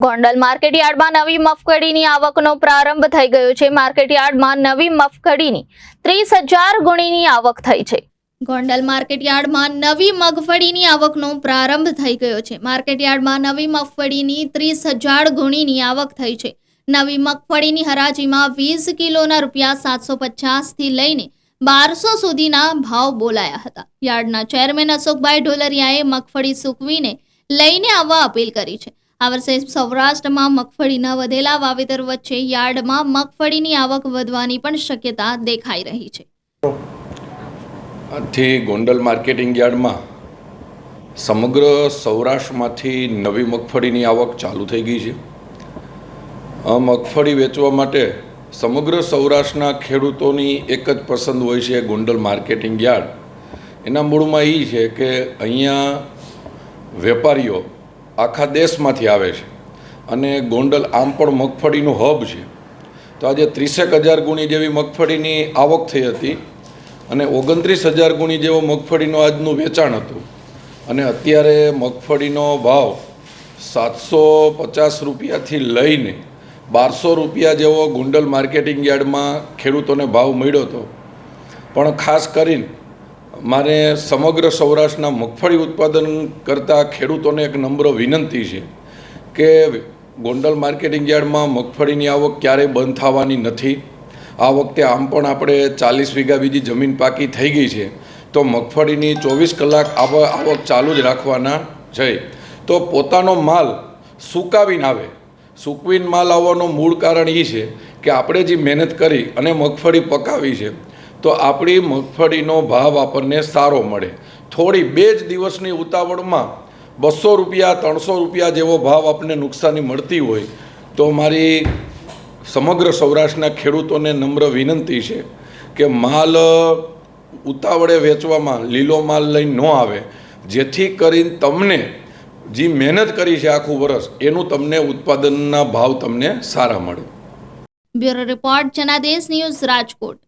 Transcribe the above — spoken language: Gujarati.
ગોંડલ માર્કેટયાર્ડમાં નવી મગફળીની આવકનો પ્રારંભ થઈ ગયો છે। માર્કેટયાર્ડમાં નવી મગફળીની 30,000 ગુણીની આવક થઈ છે। ગોંડલ માર્કેટયાર્ડમાં નવી મગફળીની આવકનો પ્રારંભ થઈ ગયો છે। માર્કેટયાર્ડમાં નવી મગફળીની 30,000 ગુણીની આવક થઈ છે। નવી મગફળીની હરાજીમાં 20 કિલોના ₹750 થી લઈને 1200 સુધીના ભાવ બોલાયા હતા। યાર્ડના ચેરમેન અશોકભાઈ ઢોલરિયાએ મગફળી સૂકવીને લઈને આવવા અપીલ કરી છે। આ વર્ષે સૌરાષ્ટ્રમાં મગફળીના વધેલા વાવેતર વચ્ચે યાર્ડમાં મગફળીની આવક વધવાની પણ શક્યતા દેખાઈ રહી છે। આજથી ગોંડલ માર્કેટિંગ યાર્ડમાં સમગ્ર સૌરાષ્ટ્રમાંથી નવી મગફળીની આવક ચાલુ થઈ ગઈ છે। આ મગફળી વેચવા માટે સમગ્ર સૌરાષ્ટ્રના ખેડૂતોની એક જ પસંદ હોય છે ગોંડલ માર્કેટિંગ યાર્ડ। એના મૂળમાં એ છે કે અહીંયા વેપારીઓ આખા દેશમાંથી આવે છે અને ગોંડલ આમ પણ મગફળીનું હબ છે। તો આજે 30,000 ગુણી જેવી મગફળીની આવક થઈ હતી અને 29,000 ગુણી જેવો મગફળીનું આજનું વેચાણ હતું અને અત્યારે મગફળીનો ભાવ 750 રૂપિયાથી લઈને 1200 રૂપિયા જેવો ગોંડલ માર્કેટિંગ યાર્ડમાં ખેડૂતોને ભાવ મળ્યો હતો। પણ ખાસ કરીને મારે સમગ્ર સૌરાષ્ટ્રના મગફળી ઉત્પાદન કરતા ખેડૂતોને એક નમ્ર વિનંતી છે કે ગોંડલ માર્કેટિંગ યાર્ડમાં મગફળીની આવક ક્યારેય બંધ થવાની નથી। આ વખતે આમ પણ આપણે 40 વીઘા બીજી જમીન પાકી થઈ ગઈ છે, તો મગફળીની 24 કલાક આવક ચાલુ જ રાખવાના છે। તો પોતાનો માલ સૂકવીને આવે, સૂકવીને માલ આવવાનું મૂળ કારણ એ છે કે આપણે જે મહેનત કરી અને મગફળી પકાવી છે તો આપણી મગફળીનો ભાવ આપણને સારો મળે। થોડી 2 જ દિવસની ઉતાવળમાં 200 રૂપિયા 300 રૂપિયા જેવો ભાવ આપણને નુકસાની મળતી હોય તો મારી સમગ્ર સૌરાષ્ટ્રના ખેડૂતોને નમ્ર વિનંતી છે કે માલ ઉતાવળે વેચવામાં લીલો માલ લઈને ન આવે, જેથી કરીને તમને જે મહેનત કરી છે આખું વર્ષ એનું તમને ઉત્પાદનના ભાવ તમને સારા મળે। Bureau report Janadesh news, Rajkot.